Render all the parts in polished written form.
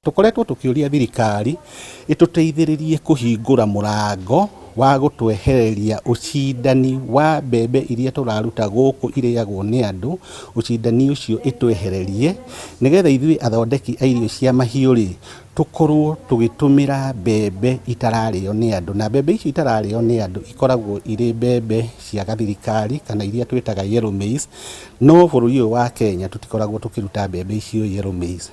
Tukoretwo tukiuria thirikari ituteithiririe kuhingura murango wa gutwehereria ucindani wa mbembe iria turaruta guku iriagwo ni andu. Ucindani ucio itwehererie nigetha ithui athondeki a irio cia mahiũ ri tukorwo tugitumira mbembe itarario ni andu, na mbembe icio itarario ni andu ikoragwo iri mbembe cia gathirikari kana iria twitaga yellow maize. No bururi uyu wa Kenya tutikoragwo tukiruta mbembe icio yellow maize.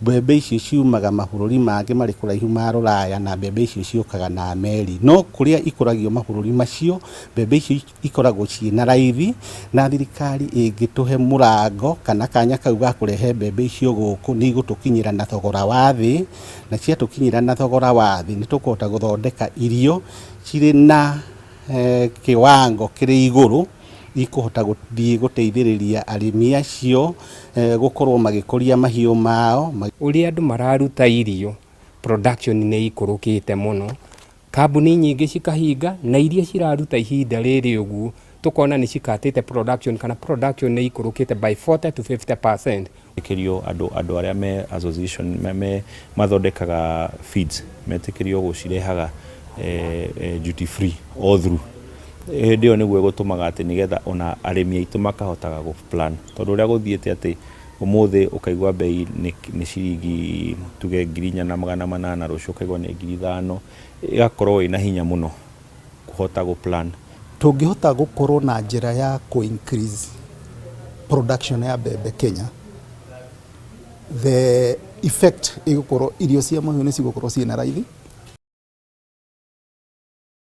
Mbembe icio ciumaga mabũrũri mangĩ marĩ kũraihu ma Rũraya, na mbembe icio ciũkaga na meri. No kuria ikuragio mabũrũri macio, mbembe icio ikoragwo ciĩna raithi, na thirikari ĩngĩtuhe mũrango kana kanya kau ga kurehe mbembe icio gũkũ nĩ igũtũkinyĩra na thogora wa thĩ, na ciatũkinyĩra na thogora wa thĩ nĩ tũkũhota gũthondeka irio cirĩ na kiwango kĩrĩ igũrũ, ikuhota guthii guteithiriria arimi acio gukorwo magikuria mahiũ mao. Uria andu mararuta irio production ni ikurukite muno, kambuni nyingi cikahinga na iria ciraruta ihinda riri uguo tukona ni cikatite production kana production ni ikurukite by 40 to 50%. Ikirio andu aria me association me mathondekaga feeds metikirio gucirehaga duty free all through. Ndio niguo gutumaga ati nigetha ona arimi aitu makahotaga go plan, tondu uria guthiete ati umuthi ukaigwa bei ni ciringi tuge 4,800 rucio ukaigwa ni 5,000, igakorwo ina hinya muno kuhota go plan. Tungihota gukorwo na njira ya ku increase production ya mbembe Kenya, the effect igukorwo irio cia mahiũ ni cigukorwo ciina raithi.